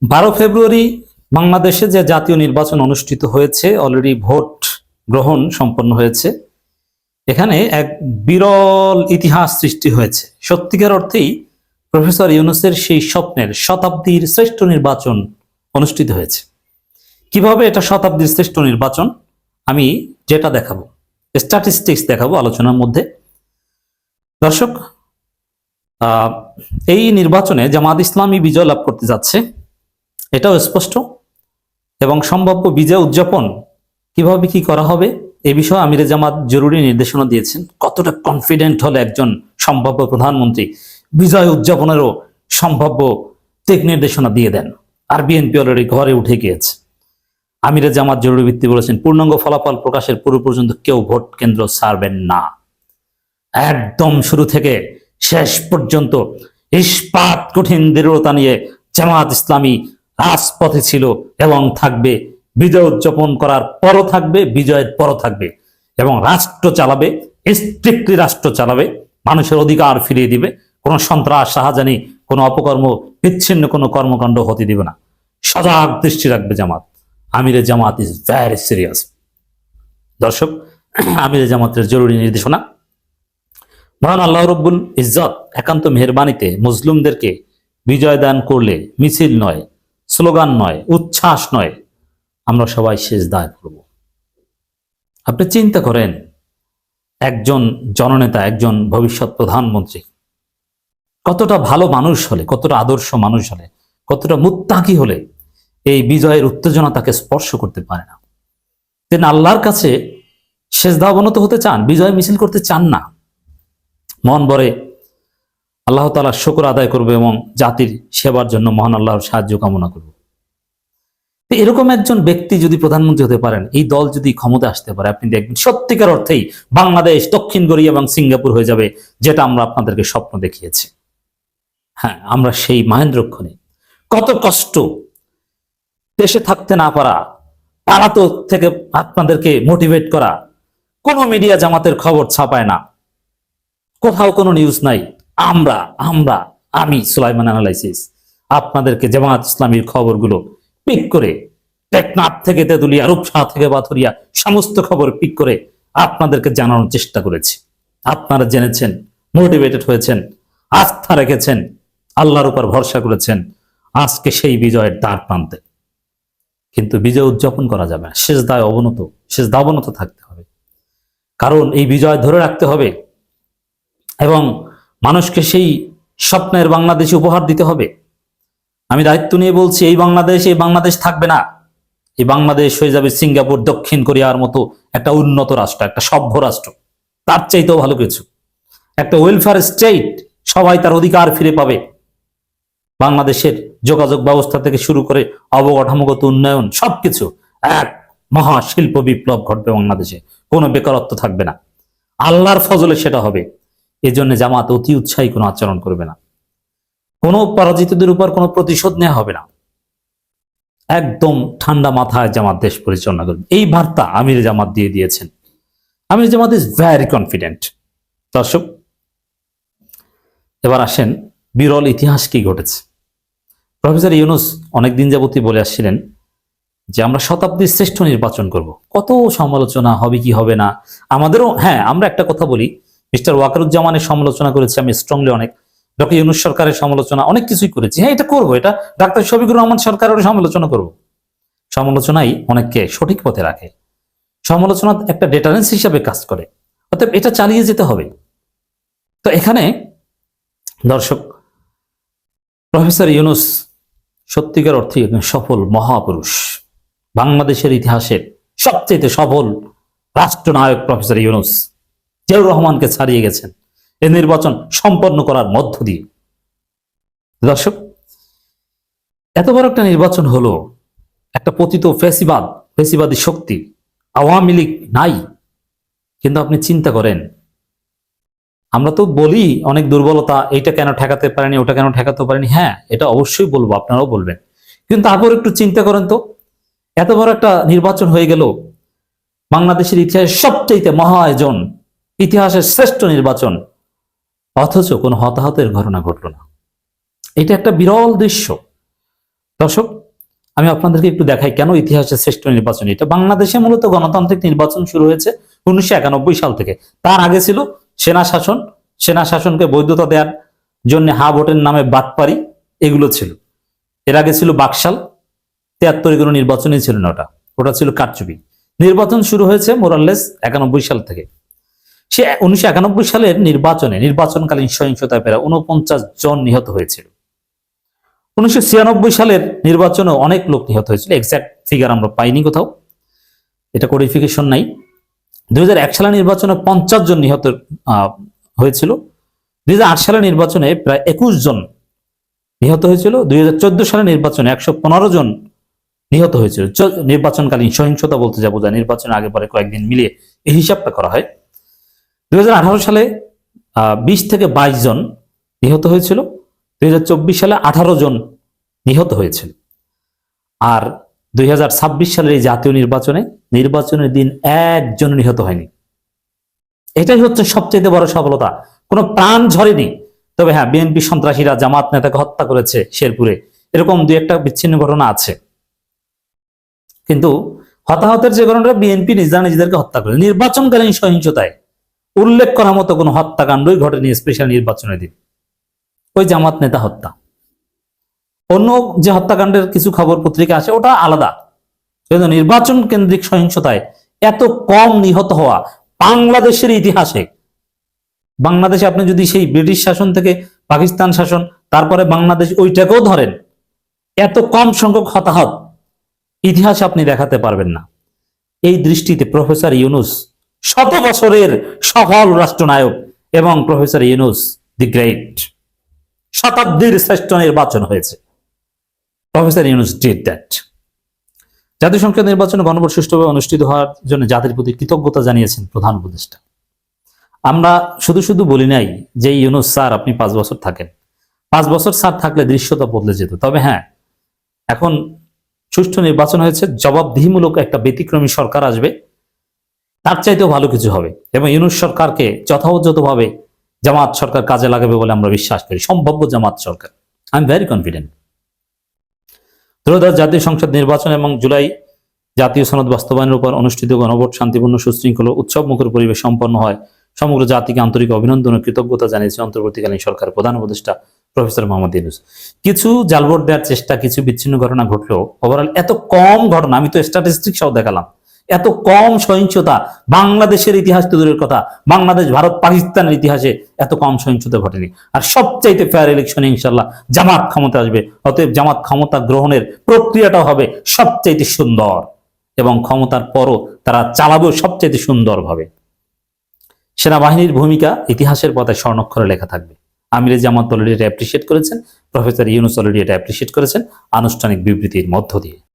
12 ফেব্রুয়ারি বাংলাদেশে যে জাতীয় নির্বাচন অনুষ্ঠিত হয়েছে, অলরেডি ভোট গ্রহণ সম্পন্ন হয়েছে। এখানে এক বিরল ইতিহাস সৃষ্টি হয়েছে। সত্যিকার অর্থেই প্রফেসর ইউনূসের সেই স্বপ্নের শতাব্দীর শ্রেষ্ঠ নির্বাচন অনুষ্ঠিত হয়েছে। কিভাবে এটা শতাব্দীর শ্রেষ্ঠ নির্বাচন, আমি যেটা দেখাবো, স্ট্যাটিস্টিক্স দেখাবো আলোচনার মধ্যে। দর্শক, এই নির্বাচনে জামাত ইসলামী বিজয় লাভ করতে যাচ্ছে, এটাও স্পষ্ট। এবং সম্ভাব্য বিজয় উদযাপন কিভাবে কি করা হবে এ বিষয়ে আমিরে জামাত জরুরি নির্দেশনা দিয়েছেন। কতটা কনফিডেন্ট হলে একজন সম্ভাব্য প্রধানমন্ত্রী বিজয় উদযাপনেরও সম্ভাব্য দিক নির্দেশনা দিয়ে দেন। আর বিএনপি অলরেডি ঘরে উঠে গিয়েছে। আমিরে জামাত জরুরি ভিত্তি বলেছেন, পূর্ণাঙ্গ ফলাফল প্রকাশের পূর্ব পর্যন্ত কেউ ভোট কেন্দ্র ছাড়বেন না। একদম শুরু থেকে শেষ পর্যন্ত ইস্পাত কঠিন দৃঢ়তা নিয়ে জামাত ইসলামী রাজপথে ছিল এবং থাকবে। বিজয় উদযাপন করার পরও থাকবে, বিজয়ের পরও থাকবে, এবং রাষ্ট্র চালাবে, স্ট্রিক্টলি রাষ্ট্র চালাবে, মানুষের অধিকার ফিরিয়ে দিবে। কোনো সন্ত্রাস, শাহজানি, কোনো অপকর্ম, বিচ্ছিন্ন কোনো কর্মকাণ্ড হতে দিবে না। সজাগ দৃষ্টি রাখবে জামাত। আমিরে জামাত ইজ ভেরি সিরিয়াস। দর্শক, আমিরে জামাতের জরুরি নির্দেশনা। মহান আল্লাহ রব্বুল ইজ্জত একান্ত মেহেরবানিতে মুসলিমদেরকে বিজয় দান করলে মিছিল নয়, স্লোগান নয়, উচ্ছ্বাস নয়, আমরা সবাই সিজদায় পড়ব। আপনি চিন্তা করেন, একজন জননেতা, একজন ভবিষ্যৎ প্রধানমন্ত্রী কতটা ভালো মানুষ হলে, কতটা আদর্শ মানুষ হলে, কতটা মুত্তাকি হলে এই বিজয়ের উত্তেজনা তাকে স্পর্শ করতে পারে না। তিনি আল্লাহর কাছে সিজদা অবনত হতে চান, বিজয় মিছিল করতে চান না। মন ভরে আল্লাহ তাআলার শুকর আদায় করবে এবং জাতির সেবার জন্য মহান আল্লাহর সাহায্য কামনা করবে। এরকম একজন ব্যক্তি যদি প্রধানমন্ত্রী হতে পারেন, এই দল যদি ক্ষমতা আসতে পারে, আপনি দেখবেন সত্যিকার অর্থেই বাংলাদেশ দক্ষিণ কোরিয়া এবং সিঙ্গাপুর হয়ে যাবে, যেটা আমরা আপনাদেরকে স্বপ্ন দেখিয়েছি। হ্যাঁ, আমরা সেই মহেন্দ্রক্ষণে কত কষ্ট, দেশে থাকতে না পারা, পালাতো থেকে আপনাদেরকে মোটিভেট করা, কোনো মিডিয়া জামাতের খবর ছাপায় না, কোথাও কোনো নিউজ নাই। আমি সুলাইমান অ্যানালাইসিস আপনাদেরকে জামাত ইসলামীর খবরগুলো পিক করে, টেকনাফ থেকে তেতুলিয়া, রূপসা থেকে পাথুরিয়া, সমস্ত খবর পিক করে আপনাদেরকে জানানোর চেষ্টা করেছি। আপনারা জেনেছেন, মোটিভেটেড হয়েছেন, আস্থা রেখেছেন, আল্লাহর উপর ভরসা করেছেন। আজকে সেই বিজয়ের দ্বার প্রান্তে, কিন্তু বিজয় উদযাপন করা যাবে না। সিজদায় অবনত থাকতে হবে, কারণ এই বিজয় ধরে রাখতে হবে এবং মানুষকে সেই স্বপ্নের বাংলাদেশে উপহার দিতে হবে। আমি দায়িত্ব নিয়ে বলছি, এই বাংলাদেশ থাকবে না। এই বাংলাদেশ হয়ে যাবে সিঙ্গাপুর, দক্ষিণ কোরিয়ার মতো একটা উন্নত রাষ্ট্র, একটা সভ্য রাষ্ট্র, তার চাইতেও ভালো কিছু, একটা ওয়েলফেয়ার স্টেট। সবাই তার অধিকার ফিরে পাবে। বাংলাদেশের যোগাযোগ ব্যবস্থা থেকে শুরু করে অবকাঠামোগত উন্নয়ন, সবকিছু এক মহা শিল্প বিপ্লব ঘটবে বাংলাদেশে। কোনো বেকারত্ব থাকবে না। আল্লাহর ফজলে সেটা হবে। এই জন্য জামাত অতি উৎসাহী কোনো আচরণ করবে না। কোনো পরাজিতদের উপর কোনো প্রতিশোধ নেওয়া হবে না। একদম ঠান্ডা মাথায় জামাত দেশ পরিচালনা করবে, এই বার্তা আমির জামাত দিয়ে দিয়েছেন। আমির জামাত ইজ ভেরি কনফিডেন্ট। দর্শক, এবার আসেন বিরল ইতিহাস কি ঘটেছে। প্রফেসর ইউনূস অনেকদিন যাবতই বলে আসছিলেন যে আমরা শতাব্দীর শ্রেষ্ঠ নির্বাচন করব। কত সমালোচনা হবে কি হবে না আমাদেরও। হ্যাঁ, আমরা একটা কথা বলি, মিস্টার ওয়াকারুজ্জামানের সমালোচনা করেছি আমি স্ট্রংলি, অনেক ডক্টর ইউনূস সরকারের সমালোচনা অনেক কিছুই করেছি। হ্যাঁ, এটা করবো, এটা ডাক্তার শফিকুর রহমান সরকারের সমালোচনা করব। সমালোচনাই অনেককে সঠিক পথে রাখে। সমালোচনা একটা ডেটারেন্স হিসাবে কাজ করে, অতএব এটা চালিয়ে যেতে হবে। তো এখানে দর্শক, প্রফেসর ইউনূস সত্যিকার অর্থে একজন সফল মহাপুরুষ। বাংলাদেশের ইতিহাসের সবচেয়ে সফল রাষ্ট্রনায়ক প্রফেসর ইউনূস জিয়াউর রহমানকে ছাড়িয়ে গেছেন এই নির্বাচন সম্পন্ন করার মধ্য দিয়ে। দর্শক, এত বড় একটা নির্বাচন হলো, একটা পতিত ফেসিবাদী শক্তি আওয়ামী লীগ নাই। কিন্তু আপনি চিন্তা করেন, আমরা তো বলি অনেক দুর্বলতা, এইটা কেন ঠেকাতে পারেনি, ওটা কেন ঠেকাতে পারেনি। হ্যাঁ, এটা অবশ্যই বলবো, আপনারাও বলবেন। কিন্তু তারপর একটু চিন্তা করেন তো, এত বড় একটা নির্বাচন হয়ে গেল, বাংলাদেশের ইতিহাসের সবচেয়ে মহা আয়োজন, ইতিহাসের শ্রেষ্ঠ নির্বাচন, অথচ কোনো হতাহতের ঘটনা ঘটল না। এটা একটা বিরল দৃশ্য। দর্শক, আমি আপনাদেরকে একটু দেখাই কেন ইতিহাসের শ্রেষ্ঠ নির্বাচন এটা। বাংলাদেশে মূলত গণতান্ত্রিক নির্বাচন শুরু হয়েছে 1991 সাল থেকে। তার আগে ছিল সেনা শাসন, সেনা শাসনকে বৈধতা দেওয়ার জন্য হা ভোটের নামে বাটপারি, এগুলো ছিল। এর আগে ছিল বাকশাল, 73 কোনো নির্বাচনই ছিল না, ওটা ছিল কারচুপি। নির্বাচন শুরু হয়েছে মোরাললেস 91 সাল থেকে। সে 1991 সালের নির্বাচনকালীন সহিংসতায় প্রায় 49 জন নিহত হয়েছিল। 1996 সালের নির্বাচনে অনেক লোক নিহত হয়েছিল, এক্সাক্ট ফিগার আমরা পাইনি কোথাও, এটা কোডিফিকেশন নাই। 2001 সালের নির্বাচনে 50 জন নিহত হয়েছিল। 2008 সালের নির্বাচনে প্রায় 21 জন নিহত হয়েছিল। 2014 সালের নির্বাচনে 115 জন নিহত হয়েছিল। নির্বাচনকালীন সহিংসতা বলতে যা বোঝায়, নির্বাচনের আগে পরে কয়েকদিন মিলিয়ে এই হিসাবটা করা হয়। 2018 সালে 20 থেকে 22 জন নিহত হয়েছিল। 2024 সালে 18 জন নিহত হয়েছিল। আর 2026 সালের এই জাতীয় নির্বাচনের দিন একজন নিহত হয়নি। এটাই হচ্ছে সবচেয়ে বড় সফলতা। কোনো প্রাণ ঝরেনি। তবে হ্যাঁ, বিএনপি সন্ত্রাসীরা জামাত নেতাকে হত্যা করেছে শেরপুরে, এরকম দুই একটা বিচ্ছিন্ন ঘটনা আছে। কিন্তু হতাহতের যে ঘটনাটা, বিএনপি নিজেদেরকে হত্যা করে। নির্বাচনকালীন সহিংসতায় উল্লেখ করার মতো কোনো হত্যাকাণ্ডই ঘটেনি স্পেশাল নির্বাচনের দিন, ওই জামাত নেতা হত্যা। অন্য যে হত্যাকাণ্ডের কিছু খবর পত্রিকা আসে ওটা আলাদা, কিন্তু নির্বাচন কেন্দ্রিক সহিংসতায় এত কম নিহত হওয়া বাংলাদেশের ইতিহাসে। বাংলাদেশে আপনি যদি সেই ব্রিটিশ শাসন থেকে পাকিস্তান শাসন, তারপরে বাংলাদেশ, ওইটাকেও ধরেন, এত কম সংখ্যক হতাহত ইতিহাসে আপনি দেখাতে পারবেন না। এই দৃষ্টিতে প্রফেসর ইউনূস 100 বছরের সফল রাষ্ট্রনায়ক, এবং প্রফেসর ইউনূস দি গ্রেট, শতাব্দীর শ্রেষ্ঠ নির্বাচন হয়েছে। Professor Yunus did that. জাতীয় সংসদ নির্বাচনে গণভোট সুষ্ঠুভাবে অনুষ্ঠিত হওয়ার জন্য জাতির প্রতি কৃতজ্ঞতা জানিয়েছেন প্রধান উপদেষ্টা। আমরা শুধু বলি নাই যে ইউনূস স্যার আপনি 5 বছর থাকেন। 5 বছর স্যার থাকলে দৃশ্যটা বদলে যেত। তবে হ্যাঁ, এখন সুষ্ঠু নির্বাচন হয়েছে, জবাবদিহিমূলক একটা ব্যতিক্রমী সরকার আসবে, তার চাইতেও ভালো কিছু হবে। এবং ইউনূস সরকারকে যথাযথভাবে জামাত সরকার কাজে লাগাবে বলে আমরা বিশ্বাস করি, সম্ভাব্য জামাত সরকার। I am very confident. ত্রয়োদশ জাতীয় সংসদ নির্বাচন এবং জুলাই জাতীয় সনদ বাস্তবায়নের উপর অনুষ্ঠিত গণভোট শান্তিপূর্ণ, সুশৃঙ্খল, উৎসবমুখর পরিবেশ সম্পন্ন হয়। সমগ্র জাতিকে আন্তরিক অভিনন্দন ও কৃতজ্ঞতা জানিয়েছে অন্তর্বর্তীকালীন সরকারের প্রধান উপদেষ্টা প্রফেসর মোহাম্মদ ইউনূস। কিছু জালভোট দেওয়ার চেষ্টা, কিছু বিচ্ছিন্ন ঘটনা ঘটলেও ওভারঅল এত কম ঘটনা, আমি তো স্ট্যাটিস্টিক সহ দেখালাম, এত কম সহিংসতা বাংলাদেশের ইতিহাস তো দূরের কথা, বাংলাদেশ, ভারত, পাকিস্তানের ইতিহাসে এত কম সহিংসতা ঘটেনি। আর সবচাইতে ফেয়ার ইলেকশনে ইনশাল্লাহ জামাত ক্ষমতা আসবে। অতএব জামাত ক্ষমতা গ্রহণের প্রক্রিয়াটা হবে সবচাইতে সুন্দর, এবং ক্ষমতার পরও তারা চালাবেও সবচাইতে সুন্দরভাবে। সেনাবাহিনীর ভূমিকা ইতিহাসের পাতায় স্বর্ণাক্ষরে লেখা থাকবে। আমিরে জামাত অলরেডি এটা অ্যাপ্রিসিয়েট করেছেন, প্রফেসর ইউনূস অলরেডি এটা অ্যাপ্রিসিয়েট করেছেন আনুষ্ঠানিক বিবৃতির মধ্য দিয়ে।